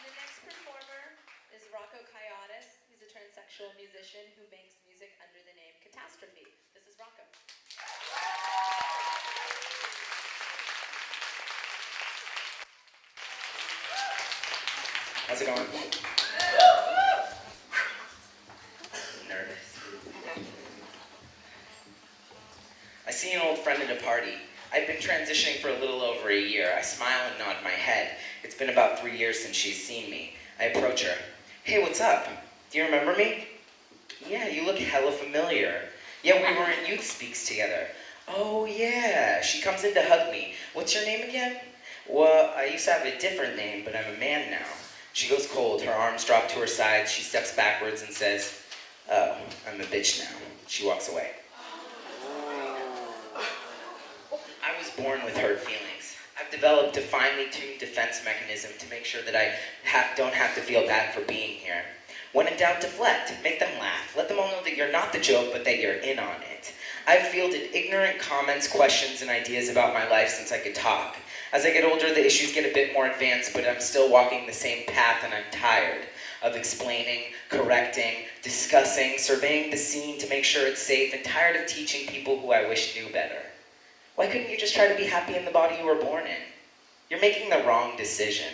The next performer is Rocco Kayiatos. He's a transsexual musician who makes music under the name Catastrophe. This is Rocco. How's it going? Nervous. I see an old friend at a party. I've been transitioning for a little over a year. I smile and nod my head. It's been about 3 years since she's seen me. I approach her. Hey, what's up? Do you remember me? Yeah, you look hella familiar. Yeah, we were in Youth Speaks together. Oh yeah, she comes in to hug me. What's your name again? Well, I used to have a different name, but I'm a man now. She goes cold, her arms drop to her sides, she steps backwards and says, oh, I'm a bitch now. She walks away. I was born with hurt feelings. I've developed a finely tuned defense mechanism to make sure that I don't have to feel bad for being here. When in doubt, deflect. Make them laugh. Let them all know that you're not the joke, but that you're in on it. I've fielded ignorant comments, questions, and ideas about my life since I could talk. As I get older, the issues get a bit more advanced, but I'm still walking the same path, and I'm tired of explaining, correcting, discussing, surveying the scene to make sure it's safe, and tired of teaching people who I wish knew better. Why couldn't you just try to be happy in the body you were born in? You're making the wrong decision.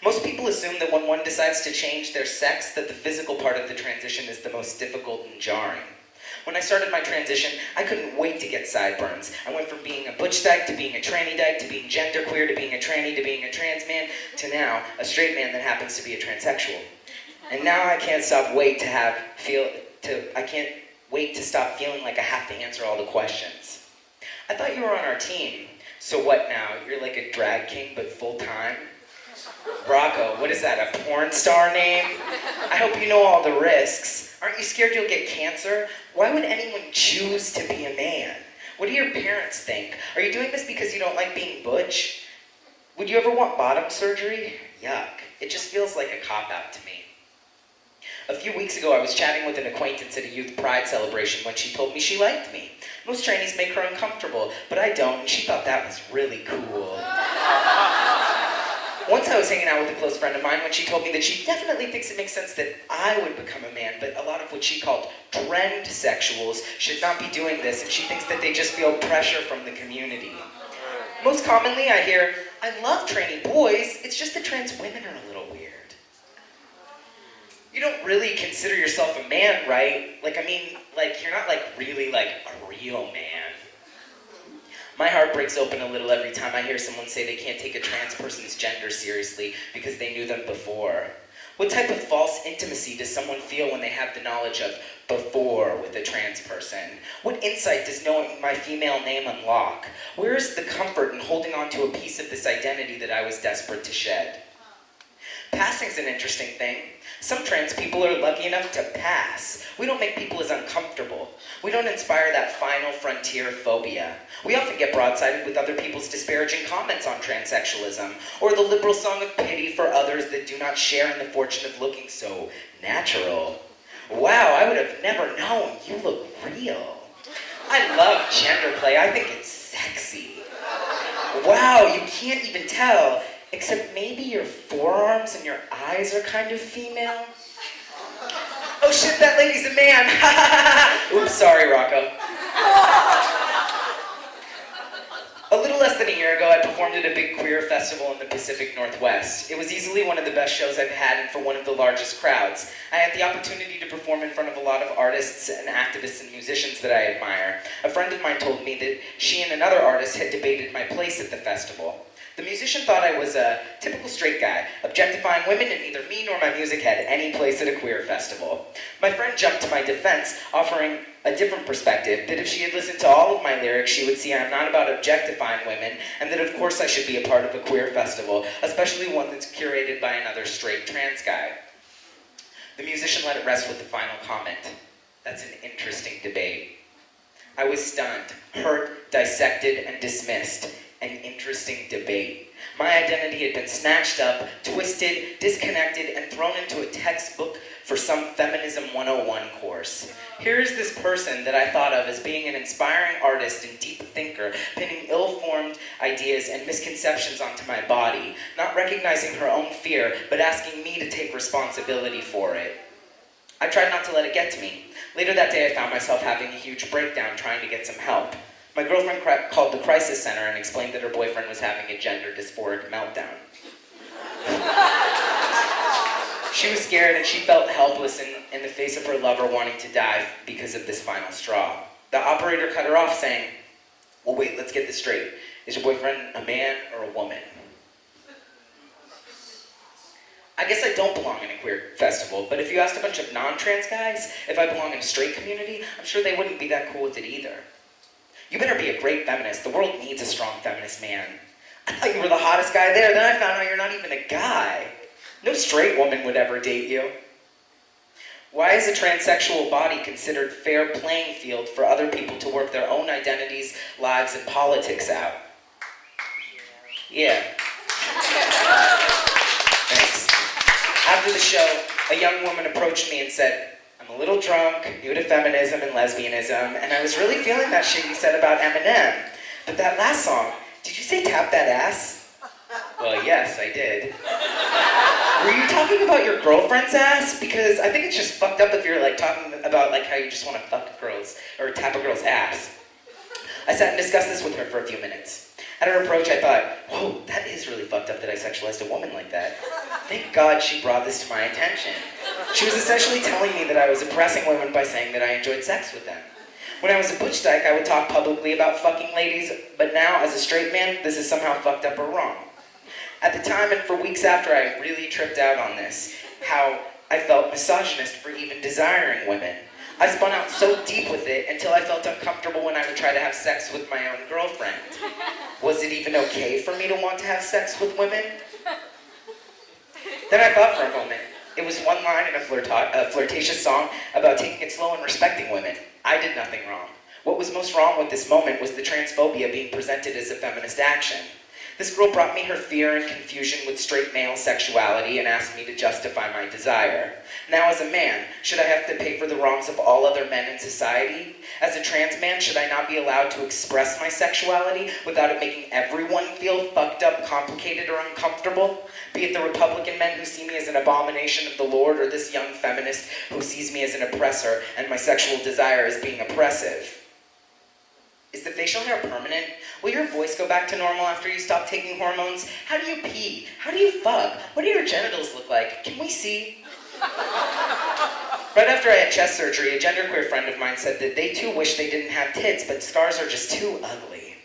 Most people assume that when one decides to change their sex, that the physical part of the transition is the most difficult and jarring. When I started my transition, I couldn't wait to get sideburns. I went from being a butch dyke to being a tranny dyke to being genderqueer to being a tranny to being a trans man to now a straight man that happens to be a transsexual. And now I can't wait to stop feeling like I have to answer all the questions. I thought you were on our team. So what now? You're like a drag king but full time? Rocco, what is that, a porn star name? I hope you know all the risks. Aren't you scared you'll get cancer? Why would anyone choose to be a man? What do your parents think? Are you doing this because you don't like being butch? Would you ever want bottom surgery? Yuck. It just feels like a cop-out to me. A few weeks ago, I was chatting with an acquaintance at a youth pride celebration when she told me she liked me. Most trannies make her uncomfortable, but I don't, and she thought that was really cool. Once I was hanging out with a close friend of mine when she told me that she definitely thinks it makes sense that I would become a man, but a lot of what she called transsexuals should not be doing this, and she thinks that they just feel pressure from the community. Most commonly, I hear, I love tranny boys, it's just that trans women are a little weird. You don't really consider yourself a man, right? You're not really a real man. My heart breaks open a little every time I hear someone say they can't take a trans person's gender seriously because they knew them before. What type of false intimacy does someone feel when they have the knowledge of before with a trans person? What insight does knowing my female name unlock? Where is the comfort in holding on to a piece of this identity that I was desperate to shed? Passing's an interesting thing. Some trans people are lucky enough to pass. We don't make people as uncomfortable. We don't inspire that final frontier phobia. We often get broadsided with other people's disparaging comments on transsexualism, or the liberal song of pity for others that do not share in the fortune of looking so natural. Wow, I would have never known. You look real. I love gender play. I think it's sexy. Wow, you can't even tell. Except maybe your forearms and your eyes are kind of female. Oh shit, that lady's a man. Oops, sorry, Rocco. A little less than a year ago, I performed at a big queer festival in the Pacific Northwest. It was easily one of the best shows I've had and for one of the largest crowds. I had the opportunity to perform in front of a lot of artists and activists and musicians that I admire. A friend of mine told me that she and another artist had debated my place at the festival. The musician thought I was a typical straight guy, objectifying women, and neither me nor my music had any place at a queer festival. My friend jumped to my defense, offering a different perspective, that if she had listened to all of my lyrics, she would see I'm not about objectifying women, and that of course I should be a part of a queer festival, especially one that's curated by another straight trans guy. The musician let it rest with the final comment. That's an interesting debate. I was stunned, hurt, dissected, and dismissed. An interesting debate. My identity had been snatched up, twisted, disconnected, and thrown into a textbook for some Feminism 101 course. Here's this person that I thought of as being an inspiring artist and deep thinker, pinning ill-formed ideas and misconceptions onto my body, not recognizing her own fear, but asking me to take responsibility for it. I tried not to let it get to me. Later that day, I found myself having a huge breakdown trying to get some help. My girlfriend called the crisis center and explained that her boyfriend was having a gender dysphoric meltdown. She was scared and she felt helpless in the face of her lover wanting to die because of this final straw. The operator cut her off saying, "Well, wait, let's get this straight. Is your boyfriend a man or a woman?" I guess I don't belong in a queer festival, but if you asked a bunch of non-trans guys if I belong in a straight community, I'm sure they wouldn't be that cool with it either. You better be a great feminist. The world needs a strong feminist man. I thought you were the hottest guy there, then I found out you're not even a guy. No straight woman would ever date you. Why is a transsexual body considered fair playing field for other people to work their own identities, lives, and politics out? Yeah. Thanks. After the show, a young woman approached me and said, "I'm a little drunk, new to feminism and lesbianism, and I was really feeling that shit you said about Eminem. But that last song, did you say tap that ass?" Well, yes, I did. Were you talking about your girlfriend's ass? Because I think it's just fucked up if you're like talking about like how you just want to fuck girls or tap a girl's ass. I sat and discussed this with her for a few minutes. At her approach, I thought, whoa, that is really fucked up that I sexualized a woman like that. Thank God she brought this to my attention. She was essentially telling me that I was oppressing women by saying that I enjoyed sex with them. When I was a butch dyke, I would talk publicly about fucking ladies, but now, as a straight man, this is somehow fucked up or wrong. At the time and for weeks after, I really tripped out on this, how I felt misogynist for even desiring women. I spun out so deep with it until I felt uncomfortable when I would try to have sex with my own girlfriend. Was it even okay for me to want to have sex with women? Then I thought for a moment. It was one line in a flirtatious song about taking it slow and respecting women. I did nothing wrong. What was most wrong with this moment was the transphobia being presented as a feminist action. This girl brought me her fear and confusion with straight male sexuality and asked me to justify my desire. Now as a man, should I have to pay for the wrongs of all other men in society? As a trans man, should I not be allowed to express my sexuality without it making everyone feel fucked up, complicated, or uncomfortable? Be it the Republican men who see me as an abomination of the Lord, or this young feminist who sees me as an oppressor and my sexual desire as being oppressive. Is the facial hair permanent? Will your voice go back to normal after you stop taking hormones? How do you pee? How do you fuck? What do your genitals look like? Can we see? Right after I had chest surgery, a genderqueer friend of mine said that they too wish they didn't have tits, but scars are just too ugly.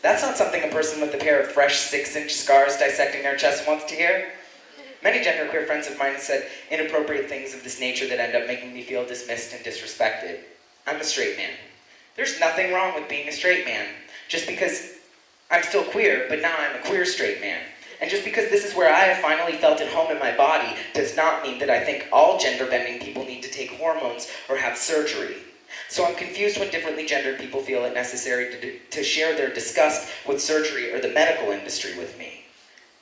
That's not something a person with a pair of fresh 6-inch scars dissecting their chest wants to hear. Many genderqueer friends of mine have said inappropriate things of this nature that end up making me feel dismissed and disrespected. I'm a straight man. There's nothing wrong with being a straight man. Just because I'm still queer, but now I'm a queer straight man. And just because this is where I have finally felt at home in my body does not mean that I think all gender-bending people need to take hormones or have surgery. So I'm confused when differently gendered people feel it necessary to share their disgust with surgery or the medical industry with me.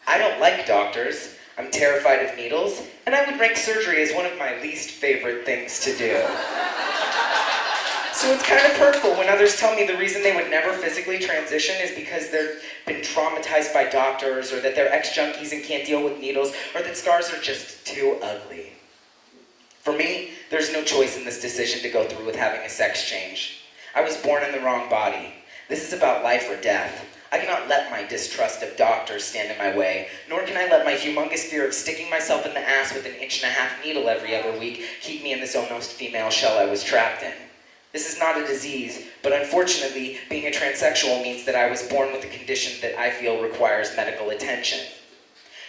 I don't like doctors, I'm terrified of needles, and I would rank surgery as one of my least favorite things to do. So it's kind of hurtful when others tell me the reason they would never physically transition is because they've been traumatized by doctors, or that they're ex-junkies and can't deal with needles, or that scars are just too ugly. For me, there's no choice in this decision to go through with having a sex change. I was born in the wrong body. This is about life or death. I cannot let my distrust of doctors stand in my way, nor can I let my humongous fear of sticking myself in the ass with an 1.5-inch needle every other week keep me in this almost female shell I was trapped in. This is not a disease, but unfortunately, being a transsexual means that I was born with a condition that I feel requires medical attention.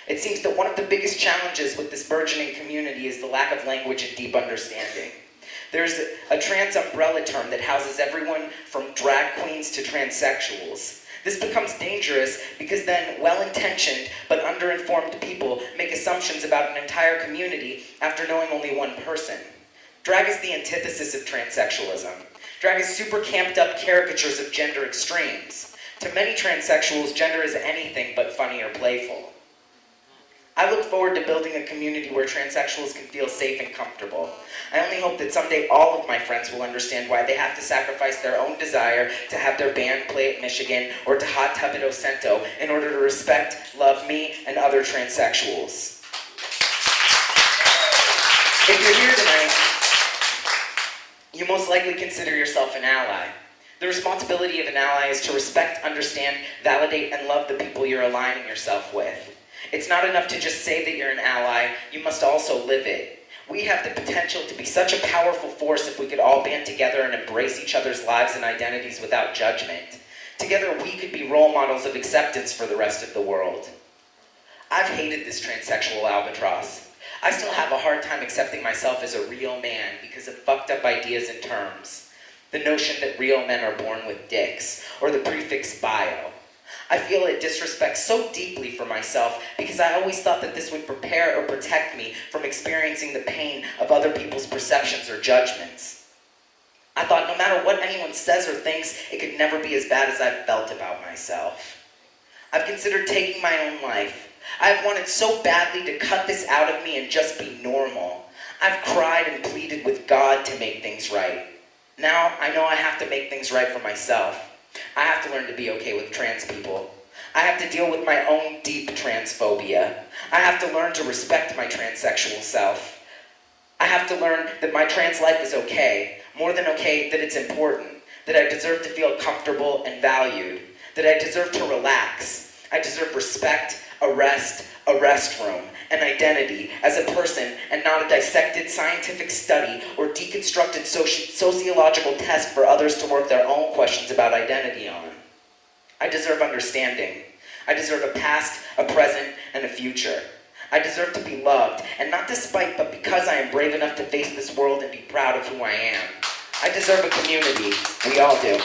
It seems that one of the biggest challenges with this burgeoning community is the lack of language and deep understanding. There's a trans umbrella term that houses everyone from drag queens to transsexuals. This becomes dangerous because then well-intentioned but underinformed people make assumptions about an entire community after knowing only one person. Drag is the antithesis of transsexualism. Drag is super camped up caricatures of gender extremes. To many transsexuals, gender is anything but funny or playful. I look forward to building a community where transsexuals can feel safe and comfortable. I only hope that someday all of my friends will understand why they have to sacrifice their own desire to have their band play at Michigan or to hot tub at Ocento in order to respect, love me, and other transsexuals. If you're here tonight, you most likely consider yourself an ally. The responsibility of an ally is to respect, understand, validate, and love the people you're aligning yourself with. It's not enough to just say that you're an ally, you must also live it. We have the potential to be such a powerful force if we could all band together and embrace each other's lives and identities without judgment. Together we could be role models of acceptance for the rest of the world. I've hated this transsexual albatross. I still have a hard time accepting myself as a real man because of fucked up ideas and terms. The notion that real men are born with dicks, or the prefix bio. I feel it disrespect so deeply for myself because I always thought that this would prepare or protect me from experiencing the pain of other people's perceptions or judgments. I thought no matter what anyone says or thinks, it could never be as bad as I've felt about myself. I've considered taking my own life. I've wanted so badly to cut this out of me and just be normal. I've cried and pleaded with God to make things right. Now I know I have to make things right for myself. I have to learn to be okay with trans people. I have to deal with my own deep transphobia. I have to learn to respect my transsexual self. I have to learn that my trans life is okay, more than okay, that it's important, that I deserve to feel comfortable and valued, that I deserve to relax. I deserve respect, a restroom, an identity as a person and not a dissected scientific study or deconstructed sociological test for others to work their own questions about identity on. I deserve understanding. I deserve a past, a present, and a future. I deserve to be loved, and not despite, but because I am brave enough to face this world and be proud of who I am. I deserve a community. We all do.